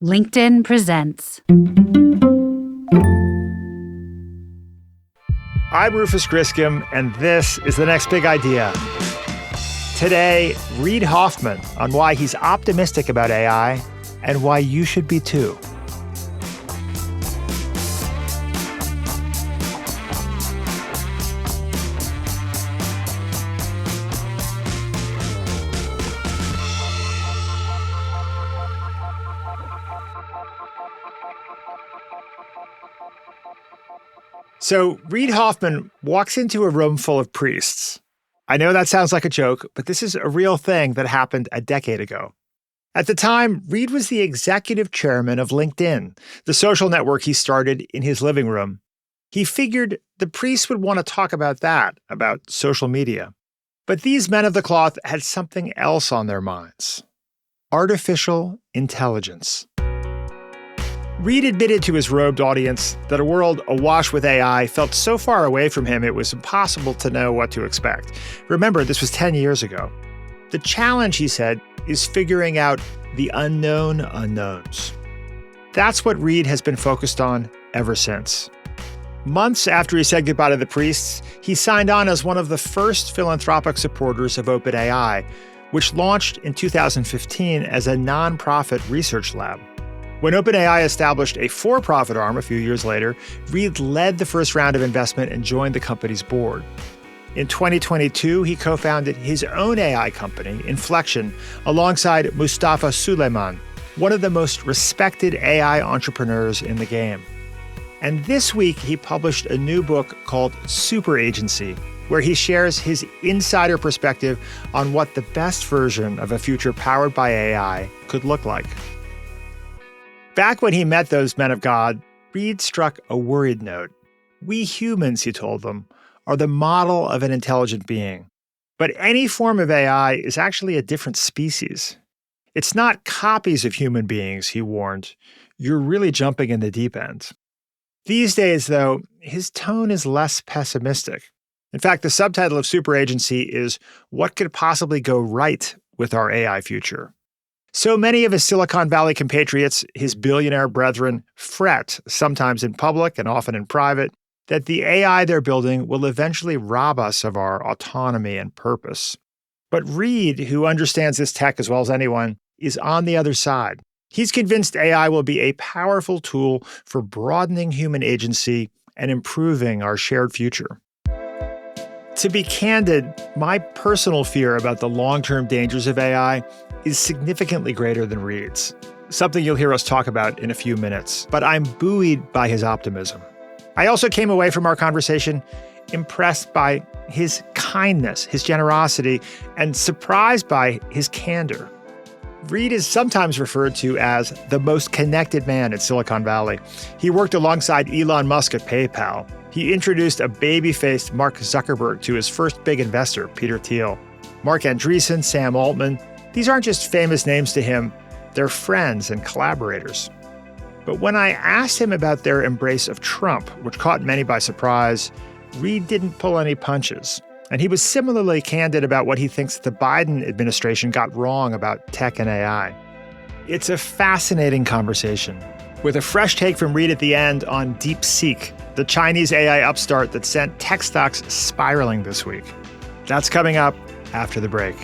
LinkedIn presents. I'm Rufus Griscom, and this is The Next Big Idea. Today, Reid Hoffman on why he's optimistic about AI and why you should be too. So Reid Hoffman walks into a room full of priests. I know that sounds like a joke, but this is a real thing that happened a decade ago. At the time, Reid was the executive chairman of LinkedIn, the social network he started in his living room. He figured the priests would want to talk about that, about social media. But these men of the cloth had something else on their minds: artificial intelligence. Reid admitted to his robed audience that a world awash with AI felt so far away from him it was impossible to know what to expect. Remember, this was 10 years ago. The challenge, he said, is figuring out the unknown unknowns. That's what Reid has been focused on ever since. Months after he said goodbye to the priests, he signed on as one of the first philanthropic supporters of OpenAI, which launched in 2015 as a nonprofit research lab. When OpenAI established a for-profit arm a few years later, Reid led the first round of investment and joined the company's board. In 2022, he co-founded his own AI company, Inflection, alongside Mustafa Suleyman, one of the most respected AI entrepreneurs in the game. And this week, he published a new book called Superagency, where he shares his insider perspective on what the best version of a future powered by AI could look like. Back when he met those men of God, Reid struck a worried note. We humans, he told them, are the model of an intelligent being. But any form of AI is actually a different species. It's not copies of human beings, he warned. You're really jumping in the deep end. These days, though, his tone is less pessimistic. In fact, the subtitle of Superagency is What Could Possibly Go Right with Our AI Future? So many of his Silicon Valley compatriots, his billionaire brethren, fret, sometimes in public and often in private, that the AI they're building will eventually rob us of our autonomy and purpose. But Reid, who understands this tech as well as anyone, is on the other side. He's convinced AI will be a powerful tool for broadening human agency and improving our shared future. To be candid, my personal fear about the long-term dangers of AI is significantly greater than Reid's, something you'll hear us talk about in a few minutes. But I'm buoyed by his optimism. I also came away from our conversation impressed by his kindness, his generosity, and surprised by his candor. Reid is sometimes referred to as the most connected man at Silicon Valley. He worked alongside Elon Musk at PayPal. He introduced a baby-faced Mark Zuckerberg to his first big investor, Peter Thiel. Mark Andreessen, Sam Altman, these aren't just famous names to him, they're friends and collaborators. But when I asked him about their embrace of Trump, which caught many by surprise, Reid didn't pull any punches. And he was similarly candid about what he thinks the Biden administration got wrong about tech and AI. It's a fascinating conversation, with a fresh take from Reid at the end on DeepSeek, the Chinese AI upstart that sent tech stocks spiraling this week. That's coming up after the break.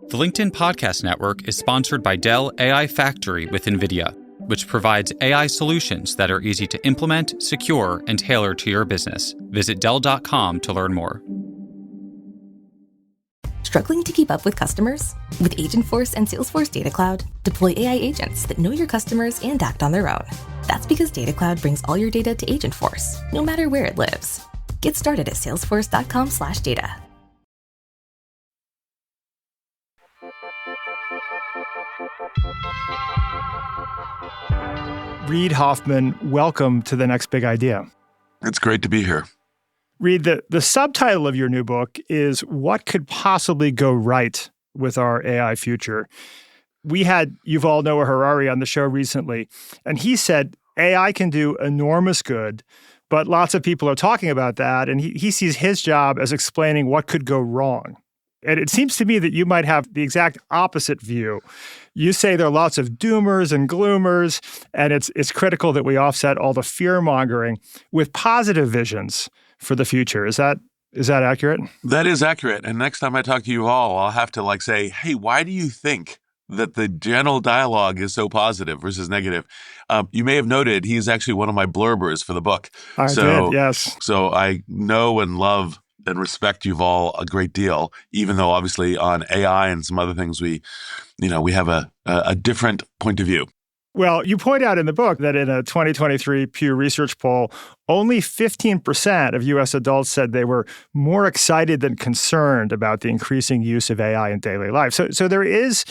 The LinkedIn Podcast Network is sponsored by Dell AI Factory with NVIDIA, which provides AI solutions that are easy to implement, secure, and tailor to your business. Visit Dell.com to learn more. Struggling to keep up with customers? With Agentforce and Salesforce Data Cloud, deploy AI agents that know your customers and act on their own. That's because Data Cloud brings all your data to Agentforce, no matter where it lives. Get started at salesforce.com/data. Reid Hoffman, welcome to The Next Big Idea. It's great to be here. Reid, the subtitle of your new book is What Could Possibly Go Right with Our AI Future? We had Yuval Noah Harari on the show recently, and he said AI can do enormous good, But lots of people are talking about that, and he sees his job as explaining what could go wrong. And it seems to me that you might have the exact opposite view. You say there are lots of doomers and gloomers, and it's critical that we offset all the fear-mongering with positive visions for the future. Is that accurate? That is accurate. And next time I talk to you all, I'll have to say, hey, why do you think that the general dialogue is so positive versus negative? You may have noted he's actually one of my blurbers for the book. I did, yes. So I know and love and respect Yuval a great deal, even though obviously on AI and some other things we have a different point of view. Well, you point out in the book that in a 2023 Pew Research poll, only 15% of U.S. adults said they were more excited than concerned about the increasing use of AI in daily life. So there is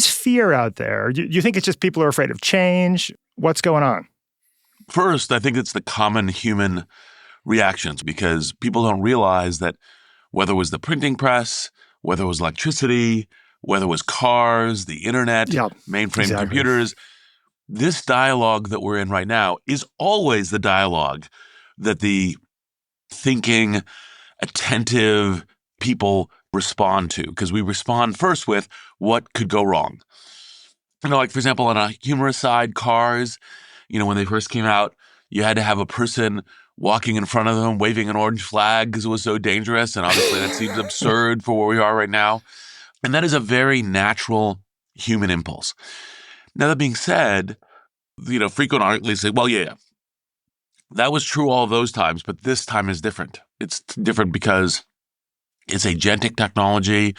fear out there. Do you think it's just people are afraid of change? What's going on? First, I think it's the common human reactions, because people don't realize that whether it was the printing press, whether it was electricity, whether it was cars, the internet, mainframe computers, this dialogue that we're in right now is always the dialogue that the thinking, attentive people respond to, because we respond first with what could go wrong. For example, on a humorous side, cars, when they first came out, you had to have a person walking in front of them, waving an orange flag because it was so dangerous. And obviously that seems absurd for where we are right now. And that is a very natural human impulse. Now, that being said, frequent articles say, well, yeah, that was true all those times, but this time is different. It's different because it's agentic technology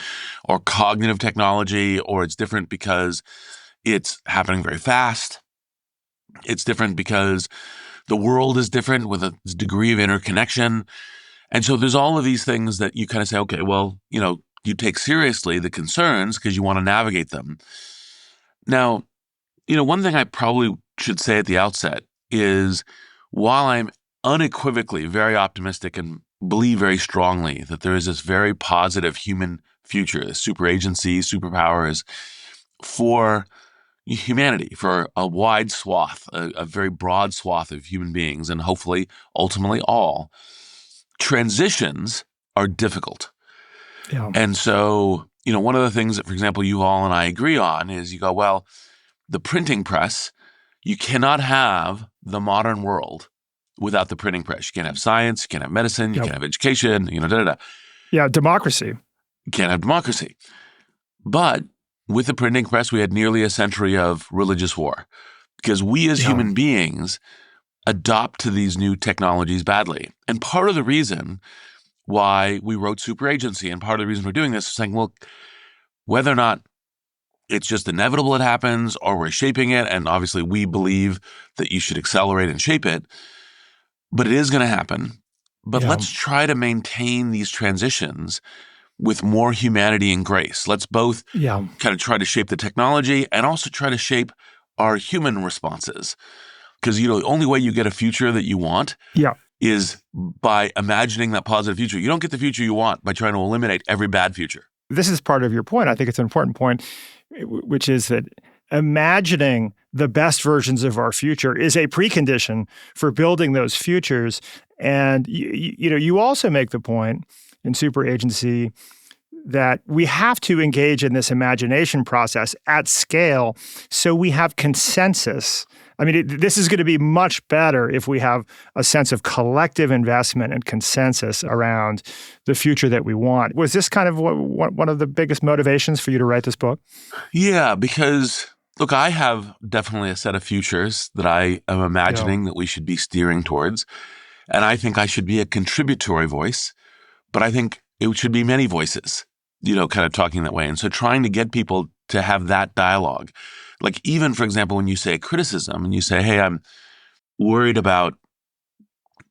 or cognitive technology, or it's different because it's happening very fast. It's different because the world is different with a degree of interconnection. And so there's all of these things that you kind of say, okay, well, you take seriously the concerns because you want to navigate them. Now, one thing I probably should say at the outset is, while I'm unequivocally very optimistic and believe very strongly that there is this very positive human future, this superagency, superpowers for humanity, for a wide swath, a very broad swath of human beings, and hopefully, ultimately all, transitions are difficult. Yeah. And so, one of the things that, for example, you all and I agree on is you go, well, the printing press, you cannot have the modern world without the printing press. You can't have science, you can't have medicine, you can't have education, Yeah, democracy. You can't have democracy. But with the printing press, we had nearly a century of religious war, because we as human beings adopt to these new technologies badly. And part of the reason why we wrote Superagency, and part of the reason we're doing this is saying, well, whether or not it's just inevitable it happens or we're shaping it, and obviously we believe that you should accelerate and shape it, but it is going to happen. But let's try to maintain these transitions with more humanity and grace. Let's both kind of try to shape the technology and also try to shape our human responses. Because, the only way you get a future that you want is by imagining that positive future. You don't get the future you want by trying to eliminate every bad future. This is part of your point. I think it's an important point, which is that imagining the best versions of our future is a precondition for building those futures. And, you also make the point in Superagency that we have to engage in this imagination process at scale so we have consensus. I mean, this is going to be much better if we have a sense of collective investment and consensus around the future that we want. Was this kind of one of the biggest motivations for you to write this book? Yeah, because, look, I have definitely a set of futures that I am imagining that we should be steering towards. And I think I should be a contributory voice, but I think it should be many voices, kind of talking that way. And so trying to get people to have that dialogue. Like, even, for example, when you say criticism and you say, hey, I'm worried about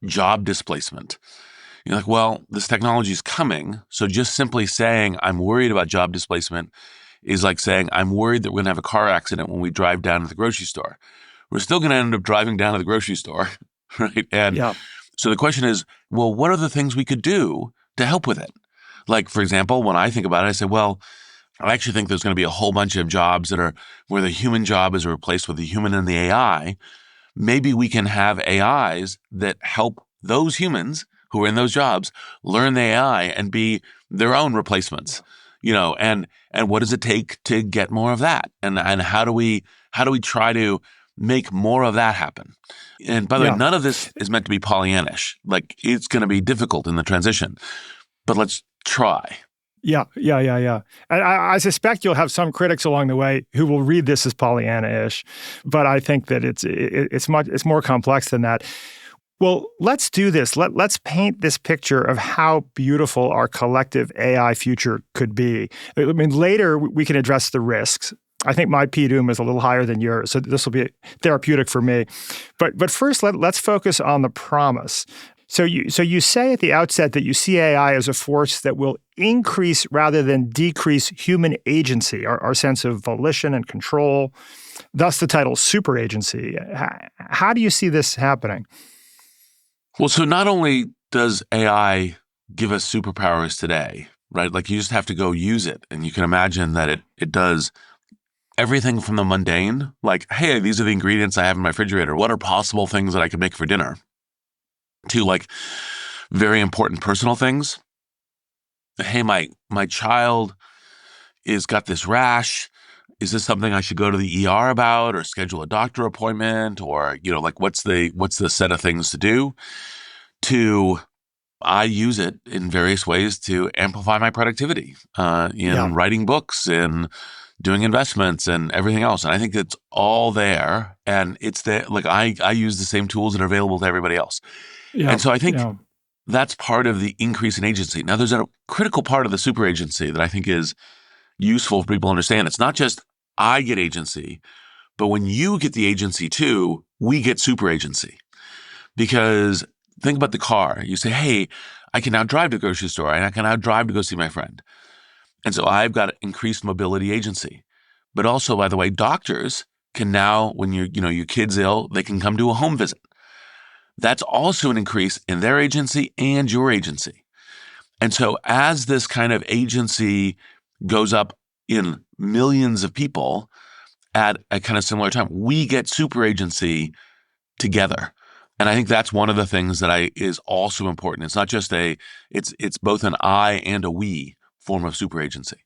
job displacement. You're like, well, this technology is coming. So just simply saying I'm worried about job displacement is like saying I'm worried that we're going to have a car accident when we drive down to the grocery store. We're still going to end up driving down to the grocery store, right? And so the question is, well, what are the things we could do to help with it? Like, for example, when I think about it, I say, well, I actually think there's going to be a whole bunch of jobs that are where the human job is replaced with the human and the AI. maybe we can have AIs that help those humans who are in those jobs learn the AI and be their own replacements, and what does it take to get more of that? And how do we try to make more of that happen? And by the way, none of this is meant to be Pollyannish. Like, it's going to be difficult in the transition, but let's try. Yeah. And I suspect you'll have some critics along the way who will read this as Pollyanna-ish, but I think that it's more complex than that. Well, let's do this. Let's paint this picture of how beautiful our collective AI future could be. I mean, later we can address the risks. I think my PDUM is a little higher than yours, so this will be therapeutic for me. But first, let's focus on the promise. So you say at the outset that you see AI as a force that will increase rather than decrease human agency, our sense of volition and control, thus the title Superagency. How do you see this happening? Well, so not only does AI give us superpowers today, right? Like, you just have to go use it. And you can imagine that it does everything from the mundane, like, hey, these are the ingredients I have in my refrigerator. What are possible things that I could make for dinner? To like very important personal things. Hey, my child is got this rash. Is this something I should go to the ER about or schedule a doctor appointment, or, like, what's the set of things to do? I use it in various ways to amplify my productivity in writing books and doing investments and everything else. And I think it's all there, and it's there. Like, I use the same tools that are available to everybody else. And so I think that's part of the increase in agency. Now, there's a critical part of the superagency that I think is useful for people to understand. It's not just I get agency, but when you get the agency too, we get superagency. Because think about the car. You say, hey, I can now drive to the grocery store, and I can now drive to go see my friend. And so I've got increased mobility agency. But also, by the way, doctors can now, when your kid's ill, they can come do a home visit. That's also an increase in their agency and your agency. And so as this kind of agency goes up in millions of people at a kind of similar time, we get superagency together. And I think that's one of the things that is also important. It's not just it's both an I and a we form of superagency.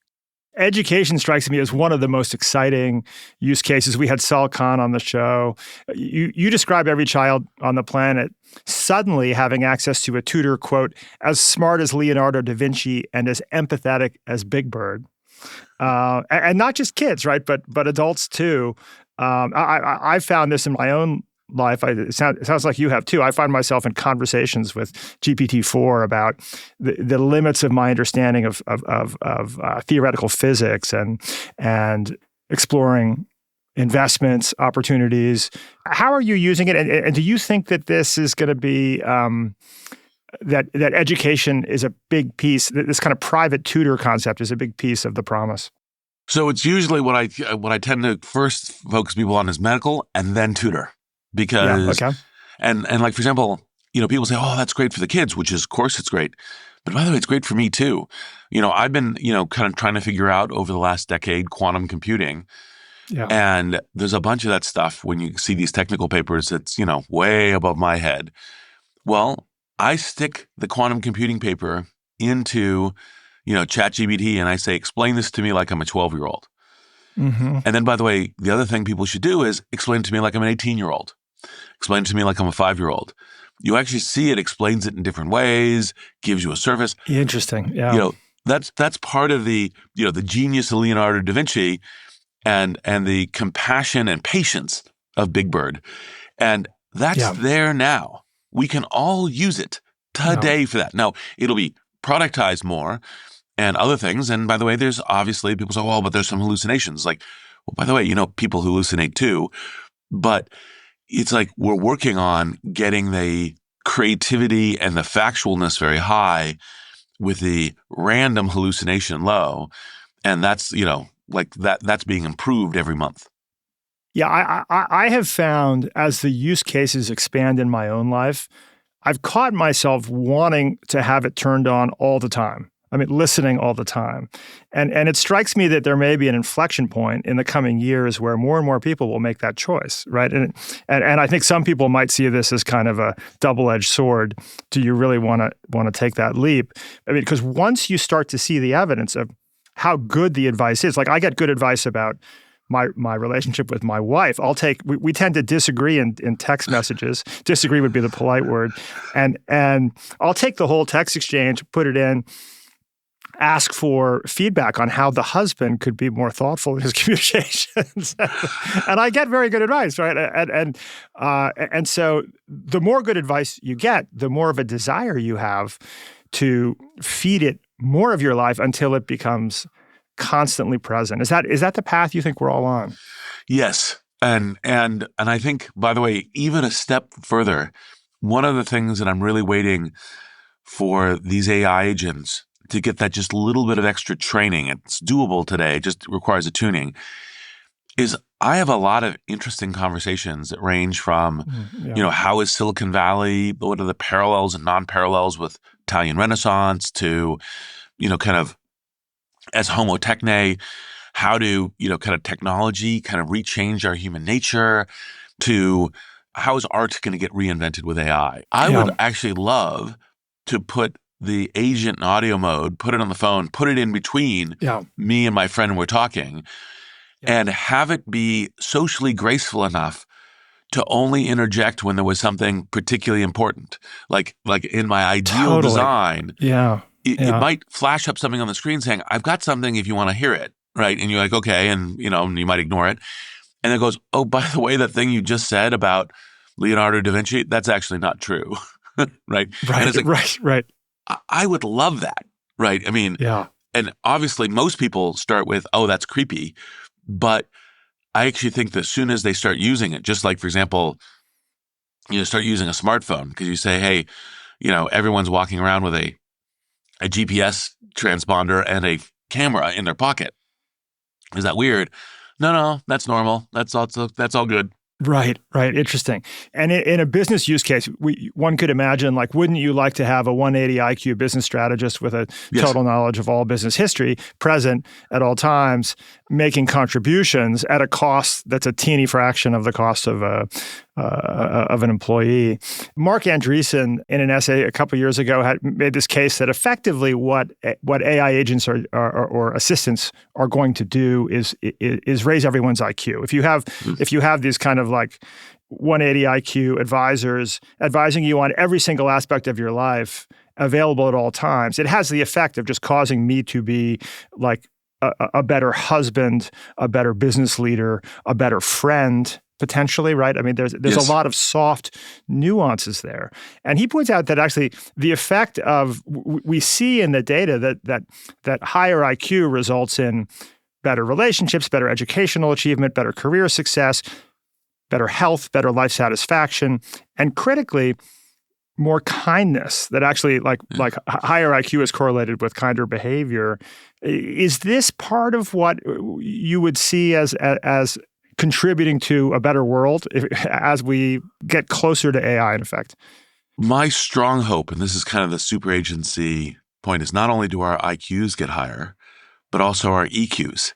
Education strikes me as one of the most exciting use cases. We had Sal Khan on the show. You describe every child on the planet suddenly having access to a tutor, quote, as smart as Leonardo da Vinci and as empathetic as Big Bird. And not just kids, right? But adults too. I found this in my own life. It sounds like you have too. I find myself in conversations with GPT-4 about the limits of my understanding of theoretical physics and exploring investments, opportunities. How are you using it? And do you think that this is going to be that education is a big piece? This kind of private tutor concept is a big piece of the promise. So it's usually what I tend to first focus people on is medical and then tutor. Because, and like, for example, people say, oh, that's great for the kids, which is, of course, it's great. But by the way, it's great for me too. I've been, kind of trying to figure out over the last decade quantum computing. Yeah. And there's a bunch of that stuff when you see these technical papers that's, way above my head. Well, I stick the quantum computing paper into, ChatGPT, and I say, explain this to me like I'm a 12-year-old. Mm-hmm. And then, by the way, the other thing people should do is explain it to me like I'm an 18-year-old. Explain it to me like I'm a 5-year-old. You actually see it explains it in different ways, gives you a surface. Interesting. Yeah. That's part of the, the genius of Leonardo da Vinci and the compassion and patience of Big Bird. And that's there now. We can all use it today for that. Now, it'll be productized more and other things. And by the way, there's obviously people say, well, but there's some hallucinations. Like, well, by the way, people hallucinate too. But it's like we're working on getting the creativity and the factualness very high with the random hallucination low. And that's, that's being improved every month. Yeah, I have found as the use cases expand in my own life, I've caught myself wanting to have it turned on all the time. I mean, listening all the time. And it strikes me that there may be an inflection point in the coming years where more and more people will make that choice, right? And I think some people might see this as kind of a double-edged sword. Do you really want to take that leap? I mean, because once you start to see the evidence of how good the advice is, like I get good advice about my relationship with my wife. We tend to disagree in text messages. Disagree would be the polite word. And I'll take the whole text exchange, put it in, ask for feedback on how the husband could be more thoughtful in his communications. And I get very good advice, right? And so the more good advice you get, the more of a desire you have to feed it more of your life until it becomes constantly present. Is that the path you think we're all on? Yes. And I think, by the way, even a step further, one of the things that I'm really waiting for these AI agents to get that just a little bit of extra training, it's doable today, it just requires a tuning, is I have a lot of interesting conversations that range from, how is Silicon Valley, what are the parallels and non-parallels with Italian Renaissance to, kind of as Homo techne, how do, kind of technology kind of rechange our human nature, to how is art going to get reinvented with AI? I would actually love to put the agent in audio mode, put it on the phone, put it in between me and my friend when we're talking, and have it be socially graceful enough to only interject when there was something particularly important. Like in my ideal design, it might flash up something on the screen saying, I've got something if you want to hear it, right? And you're like, okay, and you might ignore it. And it goes, oh, by the way, that thing you just said about Leonardo da Vinci, that's actually not true, right? Right. I would love that, right? I mean, and obviously most people start with, oh, that's creepy. But I actually think that as soon as they start using it, just like, for example, start using a smartphone, because you say, hey, everyone's walking around with a GPS transponder and a camera in their pocket. Is that weird? No, that's normal. That's all good. Right. Interesting. And in a business use case, one could imagine, like, wouldn't you like to have a 180 IQ business strategist with a total knowledge of all business history present at all times, making contributions at a cost that's a teeny fraction of the cost of an employee? Mark Andreessen, in an essay a couple of years ago, had made this case that effectively what AI agents or assistants are going to do is raise everyone's IQ. If you have these kind of like 180 IQ advisors advising you on every single aspect of your life, available at all times, it has the effect of just causing me to be like a better husband, a better business leader, a better friend, potentially, right? I mean, there's a lot of soft nuances there. And he points out that actually the effect of, we see in the data that higher IQ results in better relationships, better educational achievement, better career success, better health, better life satisfaction, and critically, more kindness. That actually, like higher IQ is correlated with kinder behavior. Is this part of what you would see as contributing to a better world as we get closer to AI, in effect? My strong hope, and this is kind of the superagency point, is not only do our IQs get higher, but also our EQs,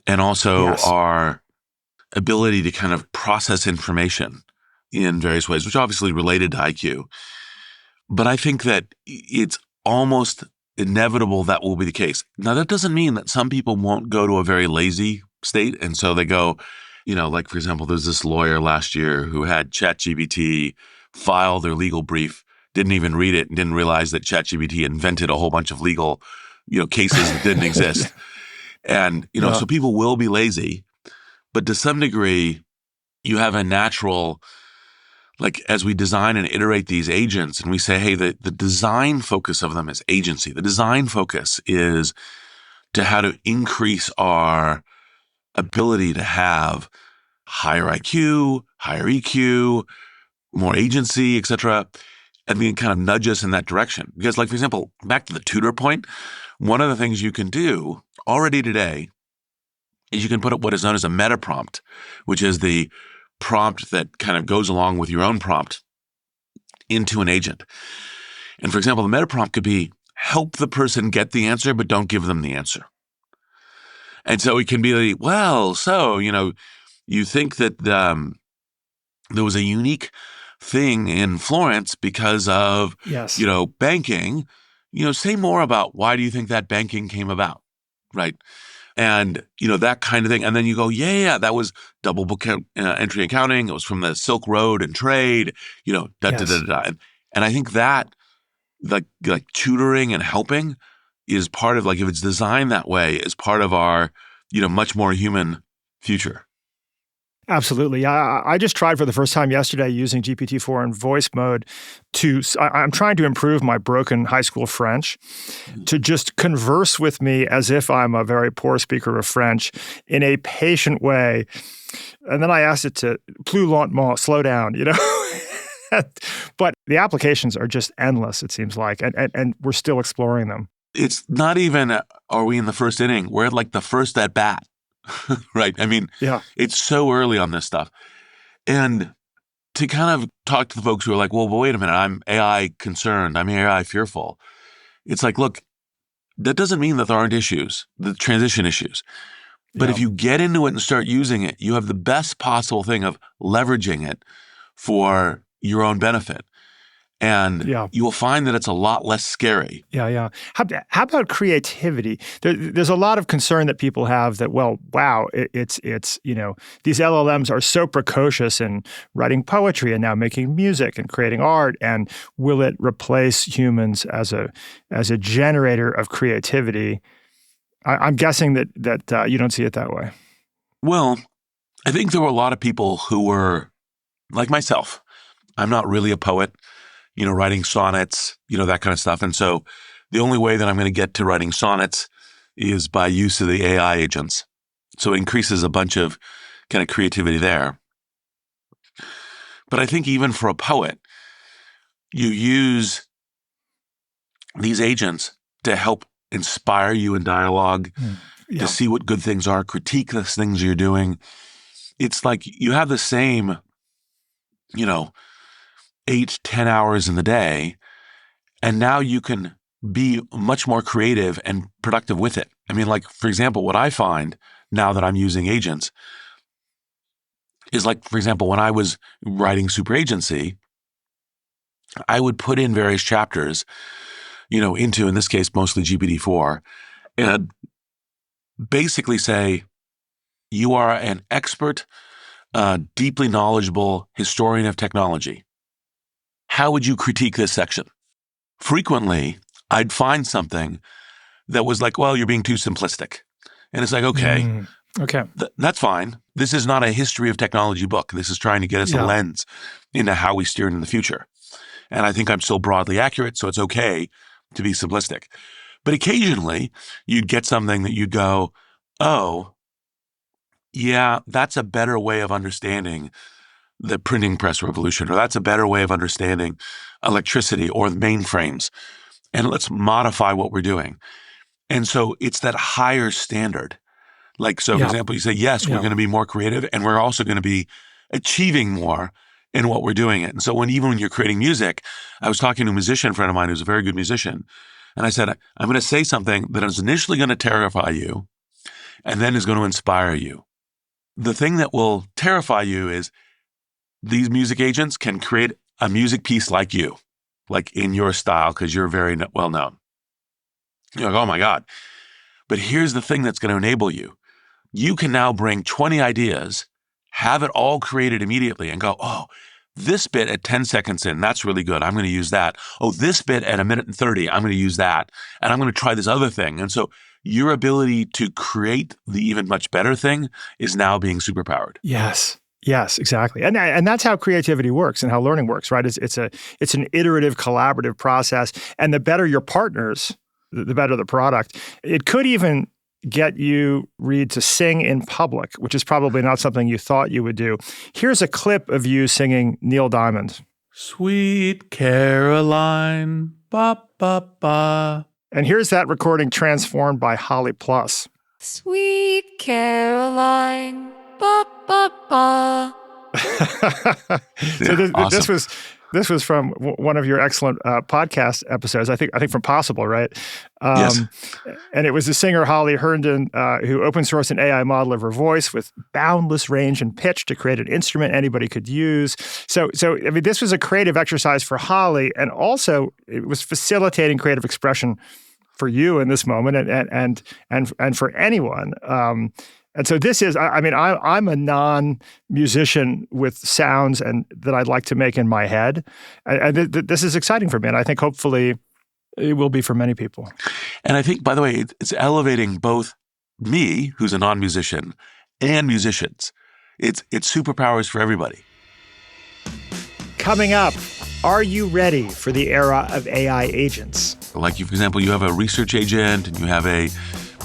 and also our ability to kind of process information in various ways, which obviously related to IQ. But I think that it's almost inevitable that will be the case. Now, that doesn't mean that some people won't go to a very lazy state. And so they go, like, for example, there's this lawyer last year who had ChatGPT file their legal brief, didn't even read it, and didn't realize that ChatGPT invented a whole bunch of legal, cases that didn't exist. And, so people will be lazy. But to some degree, you have a natural, like, as we design and iterate these agents and we say, hey, the design focus of them is agency. The design focus is to how to increase our ability to have higher IQ, higher EQ, more agency, et cetera, and then kind of nudge us in that direction. Because, like, for example, back to the tutor point, one of the things you can do already today is you can put up what is known as a meta prompt, which is the prompt that kind of goes along with your own prompt into an agent. And for example, the meta prompt could be, help the person get the answer, but don't give them the answer. And so it can be like, well, so, you think that there was a unique thing in Florence because of, Yes. banking. Say more about why do you think that banking came about, right? And, that kind of thing. And then you go, yeah, that was double book entry accounting. It was from the Silk Road and trade, da, da, da, da, da. And I think that like tutoring and helping is part of, like, if it's designed that way, is part of our, much more human future. Absolutely. Yeah, I just tried for the first time yesterday using GPT-4 in voice mode I'm trying to improve my broken high school French to just converse with me as if I'm a very poor speaker of French in a patient way. And then I asked it to plus lentement, slow down, But the applications are just endless, it seems like, and we're still exploring them. It's not even, are we in the first inning? We're at like the first at bat, right? I mean, It's so early on this stuff. And to kind of talk to the folks who are like, well, but wait a minute, I'm AI concerned, I'm AI fearful. It's like, look, that doesn't mean that there aren't issues, the transition issues. But if you get into it and start using it, you have the best possible thing of leveraging it for your own benefit. And you will find that it's a lot less scary. Yeah. How about creativity? There's a lot of concern that people have that, well, wow, it's these LLMs are so precocious in writing poetry and now making music and creating art, and will it replace humans as a generator of creativity? I'm guessing that you don't see it that way. Well, I think there were a lot of people who were like myself. I'm not really a poet. Writing sonnets, that kind of stuff. And so the only way that I'm going to get to writing sonnets is by use of the AI agents. So it increases a bunch of kind of creativity there. But I think even for a poet, you use these agents to help inspire you in dialogue, to see what good things are, critique the things you're doing. It's like you have the same, 8-10 hours in the day, and now you can be much more creative and productive with it. I mean, like, for example, what I find now that I'm using agents is, like, for example, when I was writing Superagency, I would put in various chapters, into, in this case, mostly GPT-4, and basically say, you are an expert, deeply knowledgeable historian of technology. How would you critique this section? Frequently, I'd find something that was like, well, you're being too simplistic. And it's like, okay, that's fine. This is not a history of technology book. This is trying to get us a lens into how we steer in the future. And I think I'm still broadly accurate, so it's okay to be simplistic. But occasionally, you'd get something that you'd go, oh, yeah, that's a better way of understanding the printing press revolution, or that's a better way of understanding electricity or the mainframes. And let's modify what we're doing. And so it's that higher standard. Like, so for example, you say, yes, we're going to be more creative, and we're also going to be achieving more in what we're doing it. And so even when you're creating music, I was talking to a musician friend of mine who's a very good musician. And I said, I'm going to say something that is initially going to terrify you and then is going to inspire you. The thing that will terrify you is these music agents can create a music piece like you, like in your style, because you're very well known. You're like, oh my God. But here's the thing that's going to enable you. You can now bring 20 ideas, have it all created immediately, and go, oh, this bit at 10 seconds in, that's really good. I'm going to use that. Oh, this bit at 1:30, I'm going to use that. And I'm going to try this other thing. And so your ability to create the even much better thing is now being superpowered. Yes, exactly. And that's how creativity works and how learning works, right? It's an iterative, collaborative process. And the better your partners, the better the product. It could even get you, Reid, to sing in public, which is probably not something you thought you would do. Here's a clip of you singing Neil Diamond. Sweet Caroline, ba, ba, ba. And here's that recording transformed by Holly Plus. Sweet Caroline, ba, ba, ba. So Awesome. This was from one of your excellent podcast episodes. I think from Possible, right? Yes. And it was the singer Holly Herndon who open sourced an AI model of her voice with boundless range and pitch to create an instrument anybody could use. So I mean, this was a creative exercise for Holly, and also it was facilitating creative expression for you in this moment, and for anyone. And so this is, I mean, I'm a non-musician with sounds and that I'd like to make in my head. And this is exciting for me. And I think hopefully it will be for many people. And I think, by the way, it's elevating both me, who's a non-musician, and musicians. It's superpowers for everybody. Coming up, are you ready for the era of AI agents? Like, for example, you have a research agent and you have a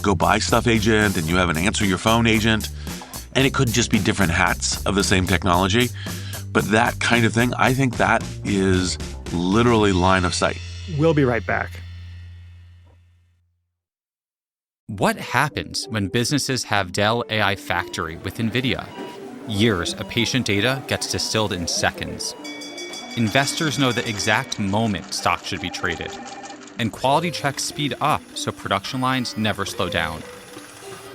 go buy stuff agent and you have an answer your phone agent, and it could just be different hats of the same technology. But that kind of thing, I think that is literally line of sight. We'll be right back. What happens when businesses have Dell AI Factory with NVIDIA? Years of patient data gets distilled in seconds. Investors know the exact moment stock should be traded. And quality checks speed up so production lines never slow down.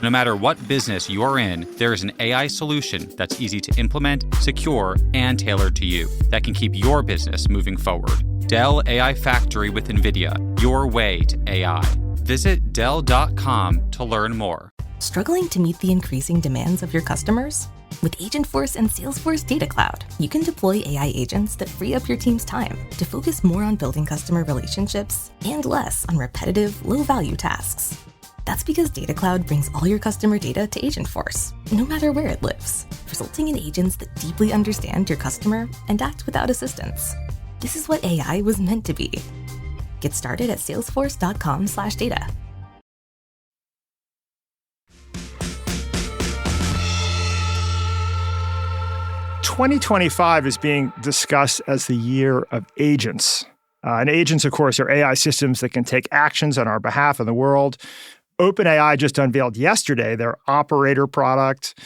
No matter what business you're in, there is an AI solution that's easy to implement, secure, and tailored to you that can keep your business moving forward. Dell AI Factory with NVIDIA, your way to AI. Visit Dell.com to learn more. Struggling to meet the increasing demands of your customers? With Agentforce and Salesforce Data Cloud, you can deploy AI agents that free up your team's time to focus more on building customer relationships and less on repetitive, low-value tasks. That's because Data Cloud brings all your customer data to Agentforce, no matter where it lives, resulting in agents that deeply understand your customer and act without assistance. This is what AI was meant to be. Get started at salesforce.com/data. 2025 is being discussed as the year of agents. And agents, of course, are AI systems that can take actions on our behalf in the world. OpenAI just unveiled yesterday their operator product.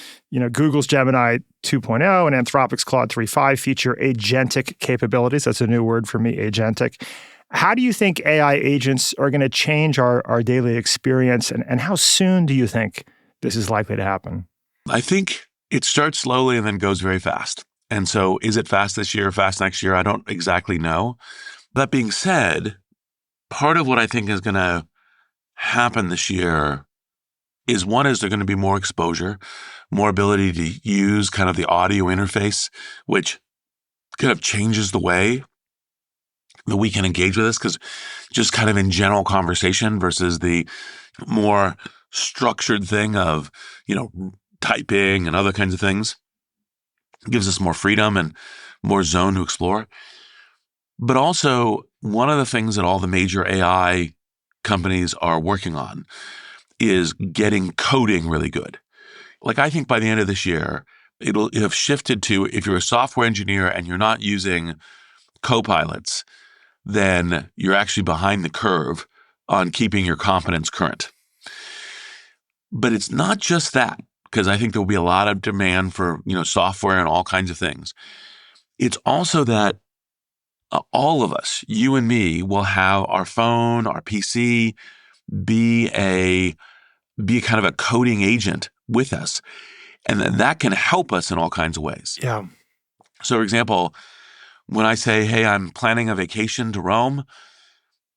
Google's Gemini 2.0 and Anthropic's Claude 3.5 feature agentic capabilities. That's a new word for me, agentic. How do you think AI agents are going to change our daily experience? And how soon do you think this is likely to happen? I think it starts slowly and then goes very fast. And so is it fast this year, fast next year? I don't exactly know. That being said, part of what I think is going to happen this year is there going to be more exposure, more ability to use kind of the audio interface, which kind of changes the way that we can engage with this, because just kind of in general conversation versus the more structured thing of, typing and other kinds of things. It gives us more freedom and more zone to explore. But also, one of the things that all the major AI companies are working on is getting coding really good. Like, I think by the end of this year, it'll have shifted to, if you're a software engineer and you're not using copilots, then you're actually behind the curve on keeping your competence current. But it's not just that, because I think there will be a lot of demand for, software and all kinds of things. It's also that all of us, you and me, will have our phone, our PC, be kind of a coding agent with us. And that can help us in all kinds of ways. Yeah. So, for example, when I say, hey, I'm planning a vacation to Rome,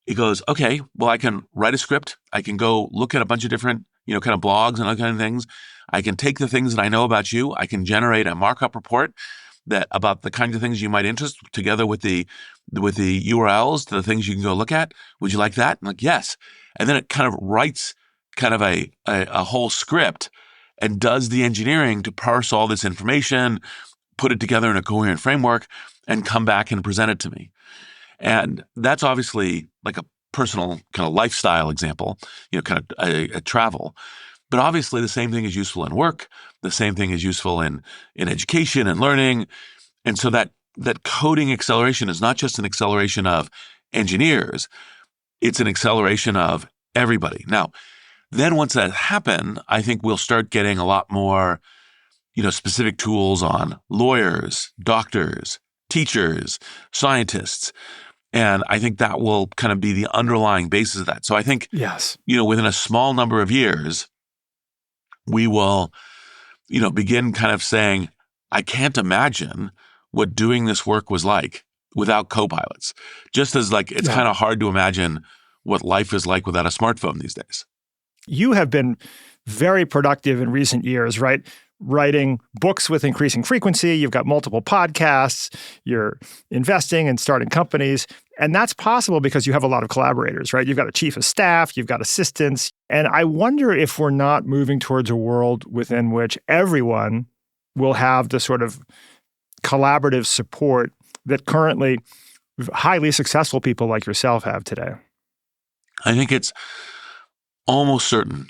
it goes, okay, well, I can write a script. I can go look at a bunch of different, kind of blogs and other kind of things. I can take the things that I know about you. I can generate a markup report about the kinds of things you might interest, together with the URLs to the things you can go look at. Would you like that? I'm like, yes. And then it kind of writes kind of a whole script and does the engineering to parse all this information, put it together in a coherent framework, and come back and present it to me. And that's obviously like a personal kind of lifestyle example, kind of a travel. But obviously the same thing is useful in work. The same thing is useful in education and learning. And so that coding acceleration is not just an acceleration of engineers. It's an acceleration of everybody. Now, then once that happens, I think we'll start getting a lot more, specific tools on lawyers, doctors, teachers, scientists. And I think that will kind of be the underlying basis of that. So I think, Yes. within a small number of years, we will, begin kind of saying, I can't imagine what doing this work was like without co-pilots. Just as it's kind of hard to imagine what life is like without a smartphone these days. You have been very productive in recent years, right? Writing books with increasing frequency. You've got multiple podcasts. You're investing and starting companies. And that's possible because you have a lot of collaborators, right? You've got a chief of staff, you've got assistants. And I wonder if we're not moving towards a world within which everyone will have the sort of collaborative support that currently highly successful people like yourself have today. I think it's almost certain.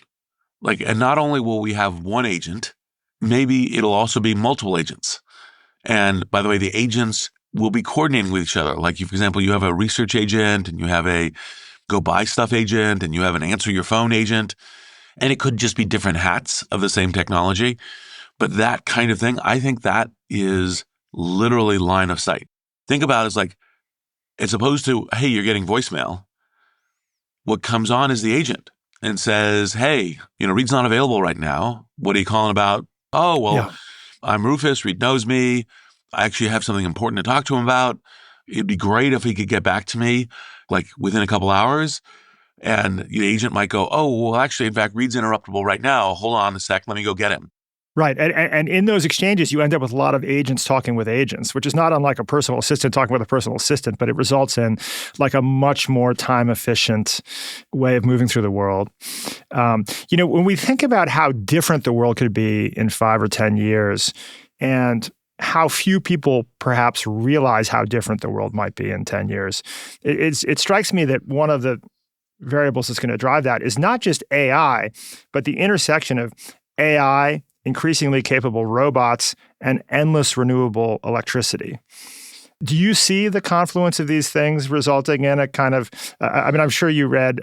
And not only will we have one agent, maybe it'll also be multiple agents. And by the way, the agents will be coordinating with each other. For example, you have a research agent and you have a go buy stuff agent and you have an answer your phone agent. And it could just be different hats of the same technology. But that kind of thing, I think that is literally line of sight. Think about it as as opposed to, hey, you're getting voicemail. What comes on is the agent and says, hey, Reid's not available right now. What are you calling about? Oh, well, I'm Rufus. Reid knows me. I actually have something important to talk to him about. It'd be great if he could get back to me within a couple hours. And the agent might go, oh, well, actually, in fact, Reid's interruptible right now. Hold on a sec. Let me go get him. Right. And in those exchanges, you end up with a lot of agents talking with agents, which is not unlike a personal assistant talking with a personal assistant, but it results in a much more time-efficient way of moving through the world. When we think about how different the world could be in 5 or 10 years and how few people perhaps realize how different the world might be in 10 years, it strikes me that one of the variables that's going to drive that is not just AI, but the intersection of AI, increasingly capable robots, and endless renewable electricity. Do you see the confluence of these things resulting in a kind of, I'm sure you read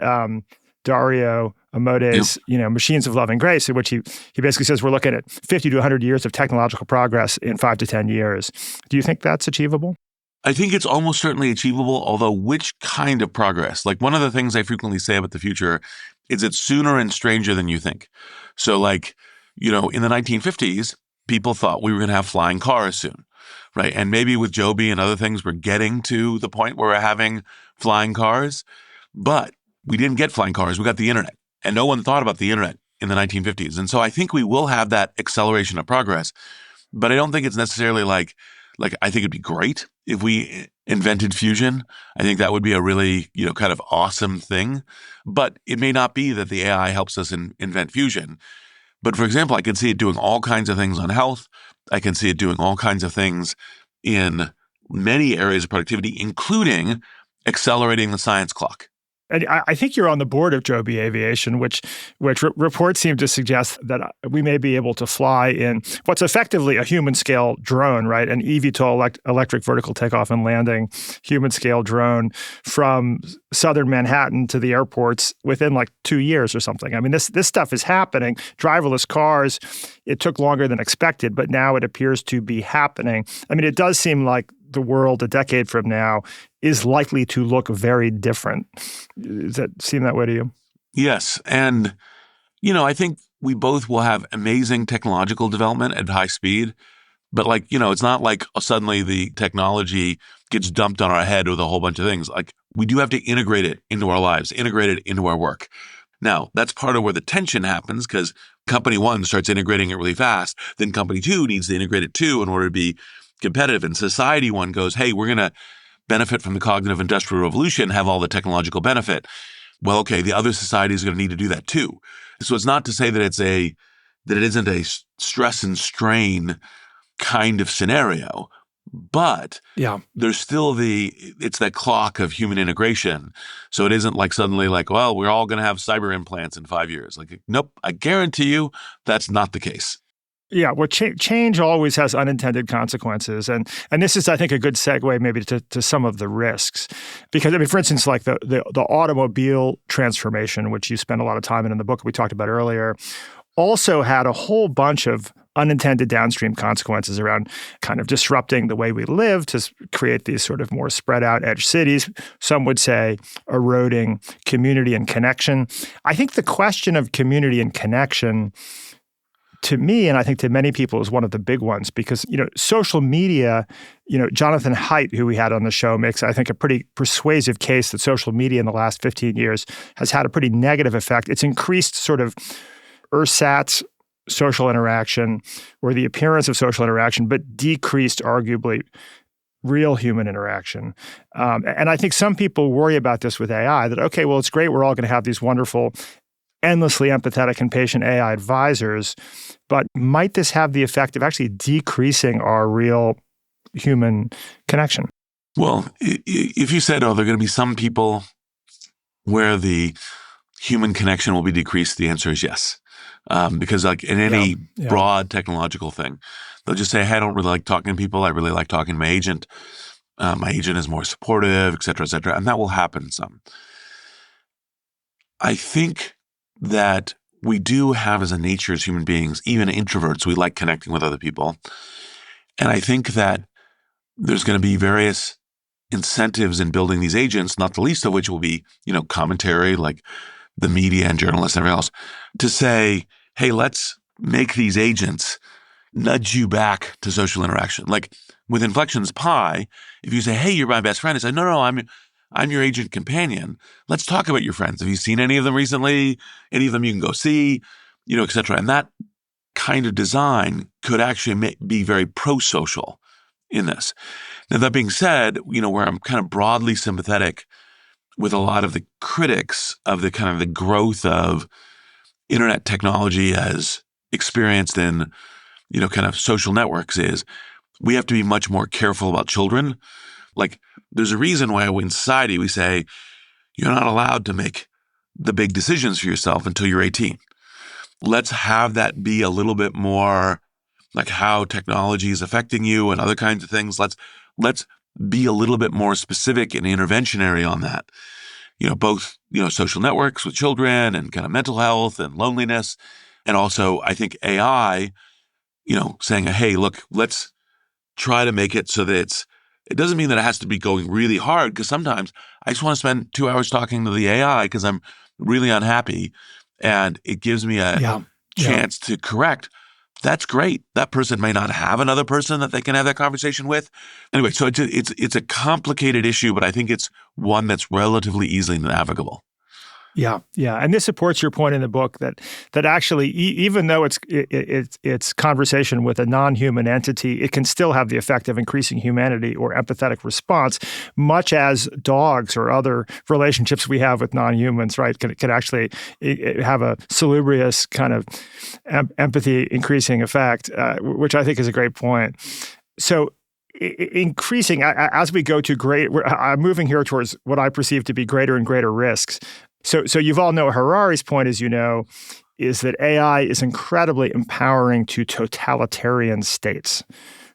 Dario Amode's, Machines of Love and Grace, in which he basically says we're looking at 50 to 100 years of technological progress in 5 to 10 years. Do you think that's achievable? I think it's almost certainly achievable, although which kind of progress? One of the things I frequently say about the future is it's sooner and stranger than you think. So in the 1950s, people thought we were going to have flying cars soon, right? And maybe with Joby and other things, we're getting to the point where we're having flying cars. But we didn't get flying cars. We got the internet. And no one thought about the internet in the 1950s. And so I think we will have that acceleration of progress. But I don't think it's necessarily I think it'd be great if we invented fusion. I think that would be a really, kind of awesome thing. But it may not be that the AI helps us invent fusion. But for example, I can see it doing all kinds of things on health. I can see it doing all kinds of things in many areas of productivity, including accelerating the science clock. And I think you're on the board of Joby Aviation, which reports seem to suggest that we may be able to fly in what's effectively a human-scale drone, right? An eVTOL, electric vertical takeoff and landing, human-scale drone from southern Manhattan to the airports within 2 years or something. This stuff is happening. Driverless cars, it took longer than expected, but now it appears to be happening. It does seem like the world a decade from now is likely to look very different. Does that seem that way to you? Yes. And, I think we both will have amazing technological development at high speed. But it's not suddenly the technology gets dumped on our head with a whole bunch of things. We do have to integrate it into our lives, integrate it into our work. Now, that's part of where the tension happens because company one starts integrating it really fast. Then company two needs to integrate it too in order to be competitive. And society one goes, hey, we're going to benefit from the cognitive industrial revolution, have all the technological benefit. Well, okay, the other societies are going to need to do that too. So it's not to say that it isn't a stress and strain kind of scenario, but there's still it's that clock of human integration. So it isn't suddenly well, we're all going to have cyber implants in 5 years. Nope, I guarantee you that's not the case. Yeah, well, change always has unintended consequences, and this is, I think, a good segue maybe to some of the risks, because for instance, the automobile transformation, which you spend a lot of time in the book we talked about earlier, also had a whole bunch of unintended downstream consequences around kind of disrupting the way we live to create these sort of more spread out edge cities. Some would say eroding community and connection. I think the question of community and connection, to me, and I think to many people, is one of the big ones because, social media, Jonathan Haidt, who we had on the show, makes, I think, a pretty persuasive case that social media in the last 15 years has had a pretty negative effect. It's increased sort of ersatz social interaction or the appearance of social interaction, but decreased, arguably, real human interaction. And I think some people worry about this with AI, that, okay, well, it's great. We're all going to have these wonderful, endlessly empathetic and patient AI advisors, but might this have the effect of actually decreasing our real human connection? Well, if you said, there are going to be some people where the human connection will be decreased, the answer is yes. Because like in any broad technological thing, they'll just say, hey, I don't really like talking to people. I really like talking to my agent. My agent is more supportive, et cetera, and that will happen some. I think that we do have as a nature as human beings, even introverts, we like connecting with other people. And I think that there's going to be various incentives in building these agents, not the least of which will be, commentary, like the media and journalists and everything else, to say, hey, let's make these agents nudge you back to social interaction. Like with Inflections Pi, if you say, hey, you're my best friend, it's like, no, I'm your agent companion. Let's talk about your friends. Have you seen any of them recently? Any of them you can go see, et cetera. And that kind of design could actually be very pro-social in this. Now, that being said, where I'm kind of broadly sympathetic with a lot of the critics of the kind of the growth of internet technology as experienced in, kind of social networks, is we have to be much more careful about children. Like, there's a reason why in society we say you're not allowed to make the big decisions for yourself until you're 18. Let's have that be a little bit more like how technology is affecting you and other kinds of things. Let's be a little bit more specific and interventionary on that. Both, social networks with children and kind of mental health and loneliness. And also, I think AI, saying, hey, look, let's try to make it so that it doesn't mean that it has to be going really hard, because sometimes I just want to spend 2 hours talking to the AI because I'm really unhappy and it gives me a chance to correct. That's great. That person may not have another person that they can have that conversation with. Anyway, so it's a complicated issue, but I think it's one that's relatively easily navigable. Yeah. And this supports your point in the book that actually, even though it's conversation with a non-human entity, it can still have the effect of increasing humanity or empathetic response, much as dogs or other relationships we have with non-humans, right, can actually have a salubrious kind of empathy increasing effect, which I think is a great point. So increasing, as we go to I'm moving here towards what I perceive to be greater and greater risks. So Yuval Noah Harari's point, as you know, is that AI is incredibly empowering to totalitarian states.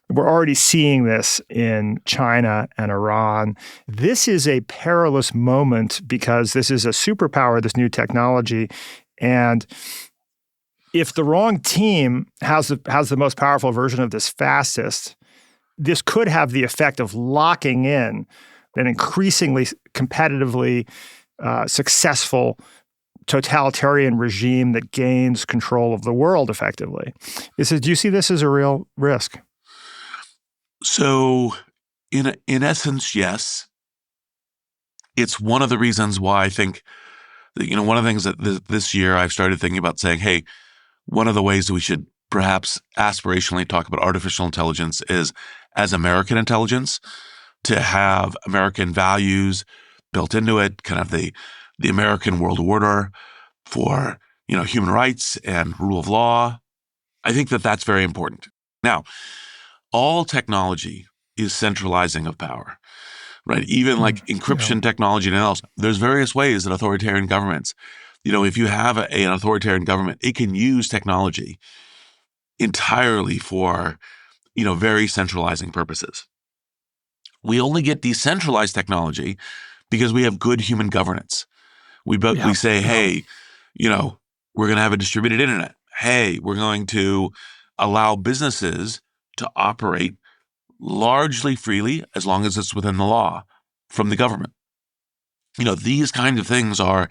We're already seeing this in China and Iran. This is a perilous moment because this is a superpower, this new technology. And if the wrong team has the most powerful version of this fastest, this could have the effect of locking in an increasingly competitively successful totalitarian regime that gains control of the world effectively. Do you see this as a real risk? So in essence, yes. It's one of the reasons why I think that, one of the things that this year I've started thinking about saying, hey, one of the ways that we should perhaps aspirationally talk about artificial intelligence is as American intelligence, to have American values built into it, kind of the American world order for, human rights and rule of law. I think that that's very important. Now, all technology is centralizing of power, right? Even like encryption technology and else, there's various ways that authoritarian governments, if you have an authoritarian government, it can use technology entirely for, very centralizing purposes. We only get decentralized technology because we have good human governance. We say, hey, we're going to have a distributed internet. hey, we're going to allow businesses to operate largely freely as long as it's within the law from the government. These kind of things are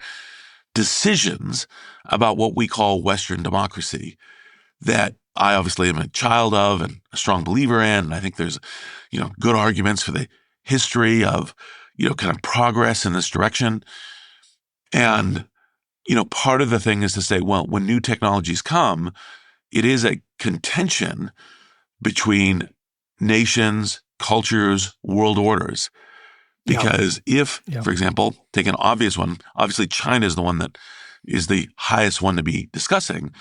decisions about what we call Western democracy that I obviously am a child of and a strong believer in. And I think there's, good arguments for the history of, kind of progress in this direction. And, part of the thing is to say, well, when new technologies come, it is a contention between nations, cultures, world orders. Because for example, take an obvious one, obviously China is the one that is the highest one to be discussing,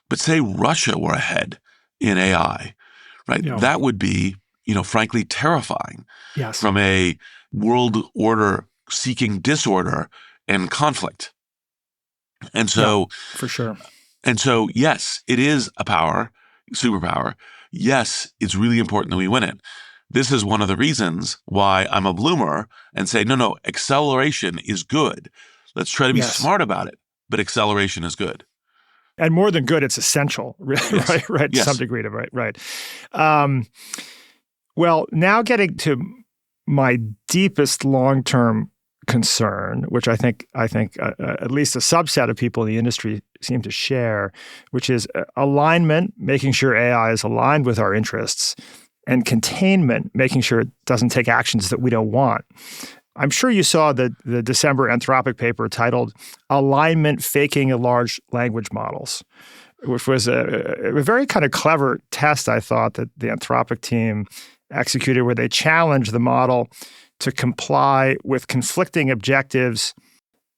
but say Russia were ahead in AI, right? Yeah. That would be, frankly, terrifying Yes. from a world order seeking disorder and conflict. And so, for sure. And so, yes, it is a superpower. Yes, it's really important that we win it. This is one of the reasons why I'm a bloomer and say, no, acceleration is good. Let's try to be smart about it, but acceleration is good. And more than good, it's essential, Yes. right? Yes. To some degree, right. Well, now getting to my deepest long-term concern, which I think at least a subset of people in the industry seem to share, which is alignment, making sure AI is aligned with our interests, and containment, making sure it doesn't take actions that we don't want. I'm sure you saw the December Anthropic paper titled "Alignment Faking Large Language Models," which was a very kind of clever test, I thought, that the Anthropic team executed, where they challenged the model to comply with conflicting objectives